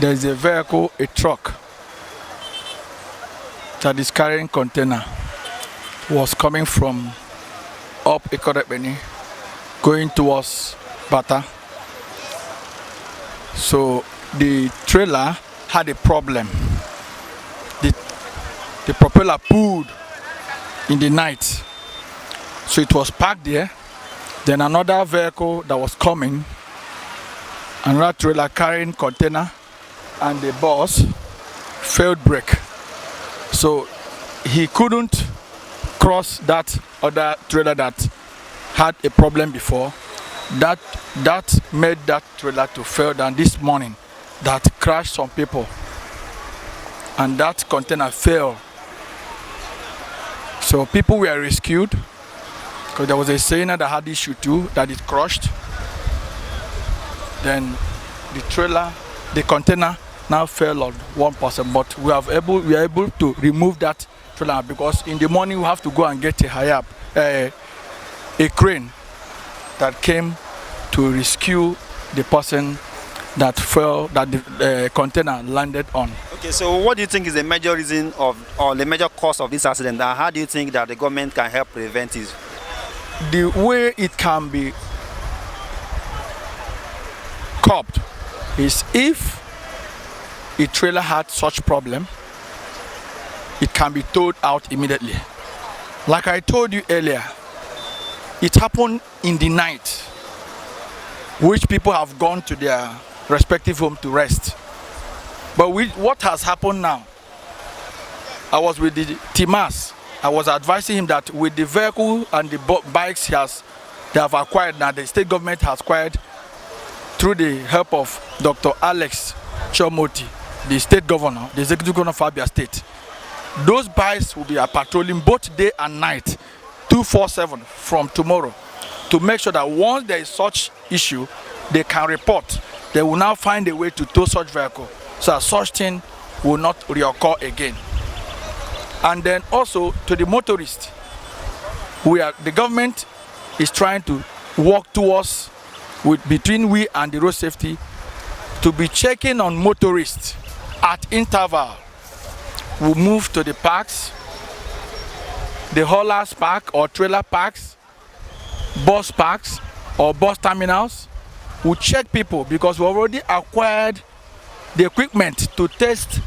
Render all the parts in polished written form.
there's a vehicle, a truck that is carrying container, was coming from up Ikorebeni going towards Bata. So the trailer had a problem. The propeller pulled in the night. So it was parked there. Then another vehicle that was coming, another trailer carrying container and the bus failed brake. So he couldn't cross that other trailer that had a problem before. That made that trailer to fail down this morning. That crashed some people. And that container fell. So people were rescued because there was a sailor that had issue too, that it crushed. Then the container now fell on one person, but we are able to remove that trailer because in the morning we have to go and get a crane that came to rescue the person that fell, that the container landed on. Okay, so what do you think is the major reason or the major cause of this accident, and how do you think that the government can help prevent it? The way it can be curbed is if a trailer had such problem, it can be towed out immediately. Like I told you earlier, it happened in the night, which people have gone to their respective home to rest. But what has happened now, I was with the Timas. I was advising him that with the vehicle and the bikes they have acquired now, the state government has acquired through the help of Dr. Alex Chomoti, the state governor, the executive governor of Abia State. Those bikes will be patrolling both day and night, 24/7 from tomorrow, to make sure that once there is such issue, they can report. They will now find a way to tow such vehicle so that such thing will not reoccur again. And then also to the motorist, the government is trying to work towards between we and the road safety to be checking on motorists at interval. We move to the parks, the haulers park or trailer parks, bus parks or bus terminals. We check people because we already acquired the equipment to test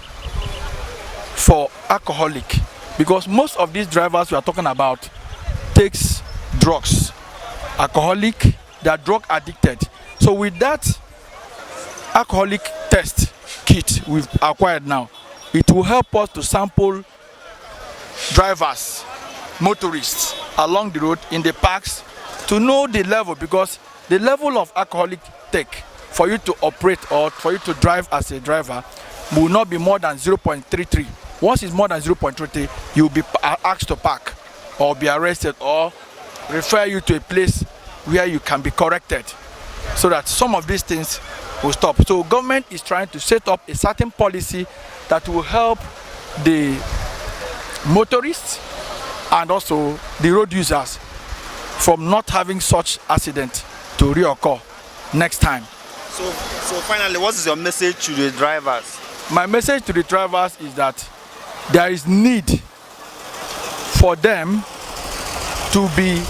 for alcoholic, because most of these drivers we are talking about takes drugs, alcoholic, they are drug addicted. So with that alcoholic test kit we've acquired now, it will help us to sample drivers, motorists along the road in the parks to know the level, because the level of alcoholic take for you to operate or for you to drive as a driver will not be more than 0.33. Once it's more than 0.33, you'll be asked to park or be arrested or refer you to a place where you can be corrected, so that some of these things will stop. So government is trying to set up a certain policy that will help the motorists and also the road users from not having such accident to reoccur next time. So finally, what is your message to the drivers? My message to the drivers is that there is need for them to be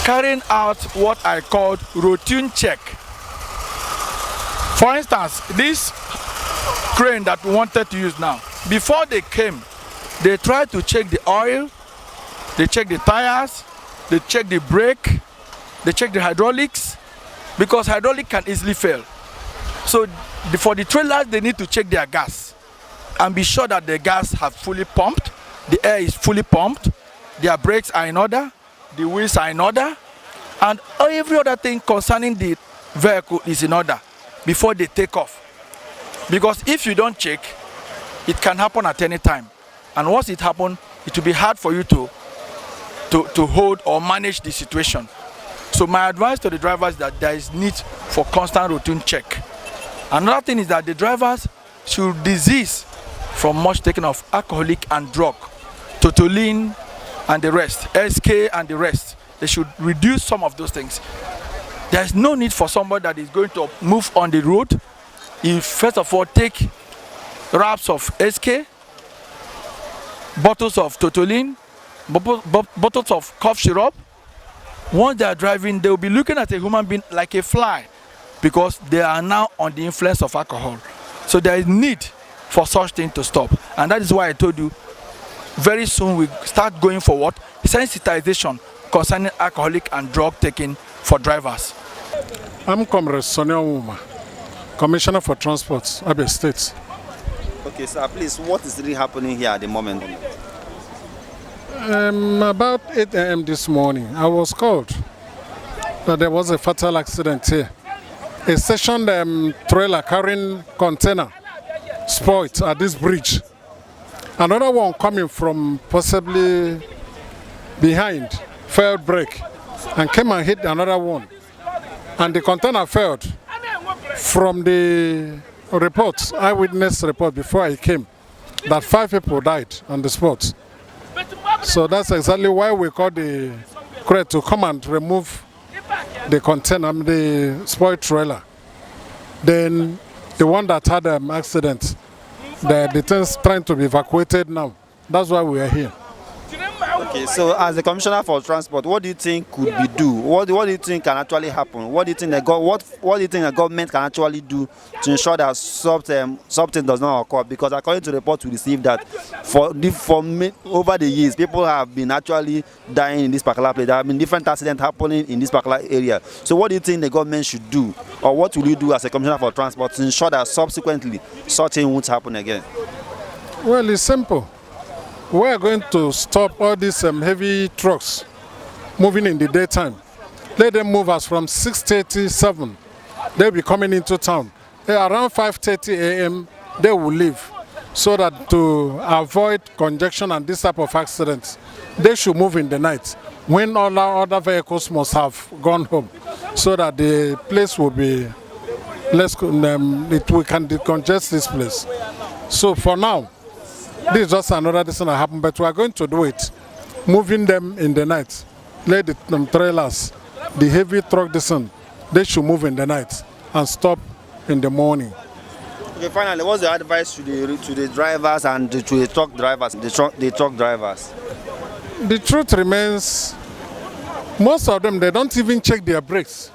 carrying out what I call routine check. For instance, this crane that we wanted to use now, before they came, they tried to check the oil, they check the tires, they check the brake, they check the hydraulics, because hydraulic can easily fail. So for the trailers, they need to check their gas and be sure that the gas have fully pumped, the air is fully pumped, their brakes are in order, the wheels are in order, and every other thing concerning the vehicle is in order before they take off. Because if you don't check, it can happen at any time. And once it happens, it will be hard for you to hold or manage the situation. So my advice to the drivers is that there is need for constant routine check. Another thing is that the drivers should desist from much taking of alcoholic and drug, Totolin and the rest, SK and the rest. They should reduce some of those things. There is no need for somebody that is going to move on the road you first of all take wraps of SK, bottles of Totolin, bottles of cough syrup. Once they are driving, they will be looking at a human being like a fly because they are now on the influence of alcohol. So there is need for such thing to stop. And that is why I told you, very soon we start going for what? Sensitization concerning alcoholic and drug taking for drivers. I'm Comrade Sonia Uma, Commissioner for Transport, Abia State. Okay, sir, please, what is really happening here at the moment? About 8 a.m. this morning, I was called that there was a fatal accident here. A stationed trailer carrying container spoiled at this bridge. Another one coming from possibly behind failed brake and came and hit another one. And the container failed. From the report, eyewitness report before I came, that 5 people died on the spot. So that's exactly why we called the crane to come and remove the container, the spoiled trailer. Then the one that had an accident, the thing's trying to be evacuated now. That's why we are here. Okay, so as the Commissioner for Transport, what do you think could be do? What do you think can actually happen? What do you think what do you think the government can actually do to ensure that something does not occur? Because according to the report we received, that over the years, people have been actually dying in this particular place. There have been different accidents happening in this particular area. So what do you think the government should do, or what will you do as a Commissioner for Transport to ensure that subsequently such thing won't happen again? Well, it's simple. We are going to stop all these heavy trucks moving in the daytime. Let them move us from 6:37. They'll be coming into town. Around 5:30 a.m. they will leave, so that to avoid congestion and this type of accidents, they should move in the night when all our other vehicles must have gone home, so that the place will be less. We can decongest this place. So for now, this is just another thing that happened, but we are going to do it, moving them in the night. Let the trailers, the heavy truck, they should move in the night and stop in the morning. Okay, finally, what's the advice to the drivers and to the truck drivers? The truck drivers. The truth remains, most of them, they don't even check their brakes.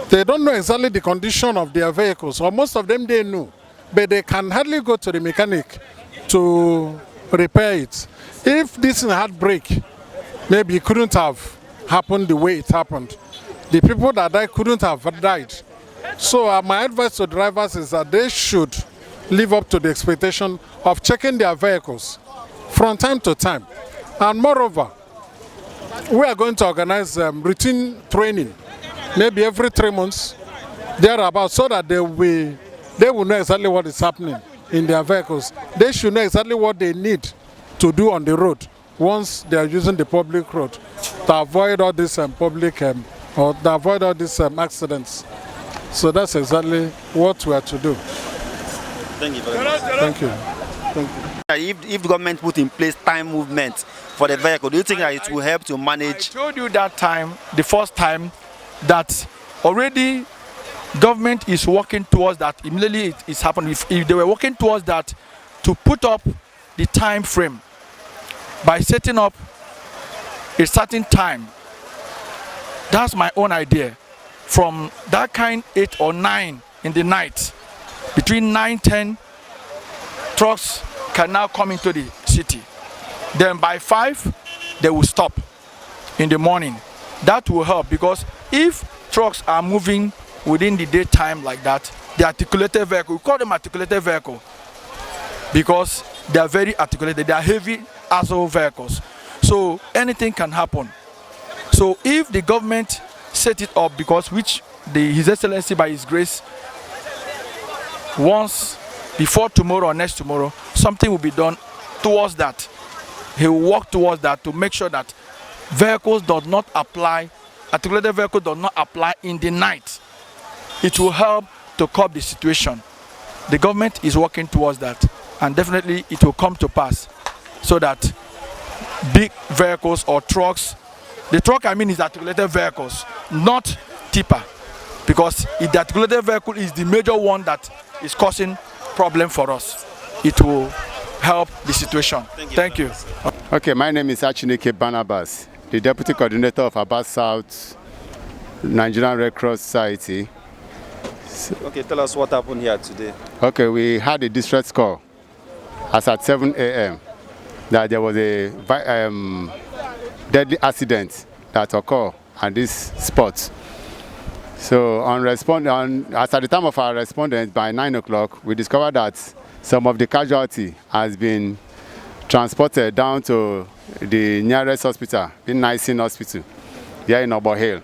They don't know exactly the condition of their vehicles, or most of them they know, but they can hardly go to the mechanic to repair it. If this had break, maybe it couldn't have happened the way it happened. The people that died couldn't have died. So my advice to drivers is that they should live up to the expectation of checking their vehicles from time to time. And moreover, we are going to organize routine training, maybe every 3 months, thereabout, so that they will know exactly what is happening in their vehicles. They should know exactly what they need to do on the road once they are using the public road to avoid all this or to avoid all these accidents. So that's exactly what we are to do. Thank you very much. Thank you. Thank you. If the government put in place time movement for the vehicle, do you think that it will help to manage? I told you that time, the first time, that already government is working towards that. Immediately it is happening. If they were working towards that, to put up the time frame by setting up a certain time. That's my own idea. From that kind, 8 or 9 in the night, between 9-10, trucks can now come into the city. Then by 5, they will stop in the morning. That will help, because if trucks are moving within the daytime like that, the articulated vehicle, we call them articulated vehicle because they are very articulated. They are heavy axle vehicles, so anything can happen. So if the government set it up, because His Excellency by His grace, once before tomorrow or next tomorrow, something will be done towards that. He will work towards that to make sure that articulated vehicles do not apply in the night. It will help to curb the situation. The government is working towards that, and definitely it will come to pass, so that big vehicles or trucks, the truck I mean is articulated vehicles, not tipper. because if the articulated vehicle is the major one that is causing problem for us, it will help the situation. Thank you. Okay, my name is Achineke Barnabas, the Deputy Coordinator of Aba South Nigerian Red Cross Society. Okay, tell us what happened here today. Okay, we had a distress call as at 7 a.m. that there was a deadly accident that occurred at this spot. So as at the time of our respondents, by 9 o'clock, we discovered that some of the casualty has been transported down to the nearest hospital, the Nysin Hospital, here in Obo Hill.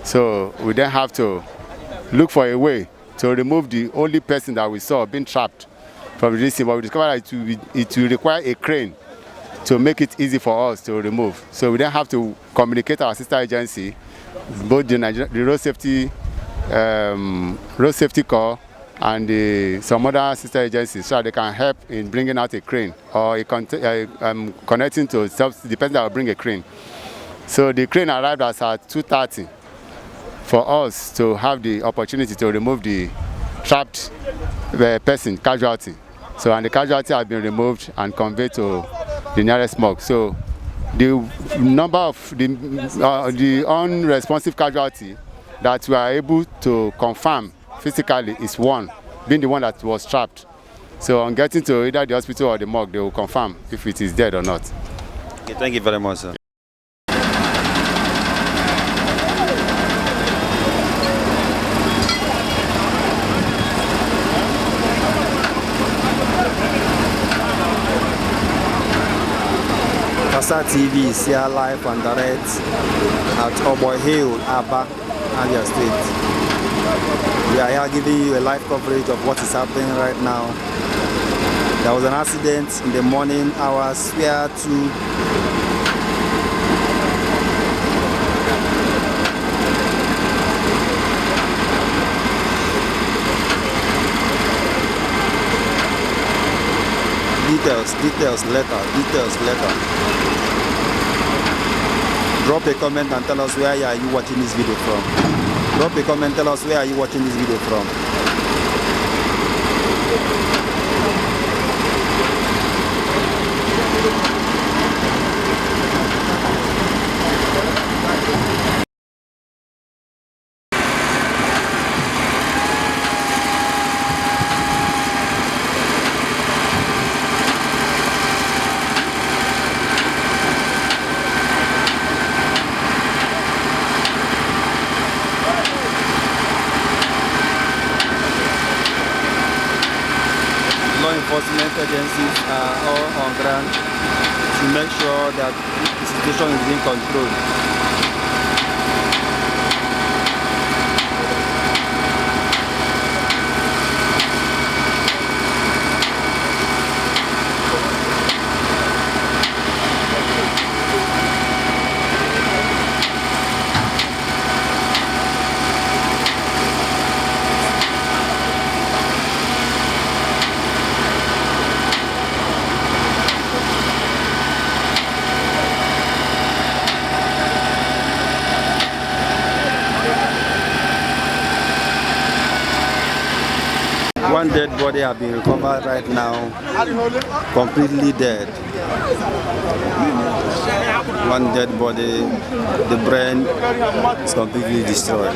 So we then have to look for a way to remove the only person that we saw being trapped from this scene. But we discovered that it will require a crane to make it easy for us to remove. So we then have to communicate our sister agency, both the Road Safety Corps and some other sister agencies, so that they can help in bringing out a crane or connecting to the person that will bring a crane. So the crane arrived at 2:30 for us to have the opportunity to remove the trapped person, casualty. So, and the casualty has been removed and conveyed to the nearest morgue. So the number of the unresponsive casualty that we are able to confirm physically is one, being the one that was trapped. So on getting to either the hospital or the morgue, they will confirm if it is dead or not. Okay, thank you very much, sir. Kasa TV is here live and direct at Obo Hill, Aba, Abia State. We are here giving you a live coverage of what is happening right now. There was an accident in the morning hours where two details later. Drop a comment and tell us where are you watching this video from. Drop a comment, tell us where are you watching this video from. Law enforcement agencies are all on ground to make sure that the situation is being controlled. One dead body has been recovered right now, completely dead. One dead body, the brain is completely destroyed.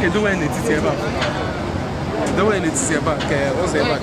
Okay, don't worry, it's here back. Don't worry, it's here back. What's here back?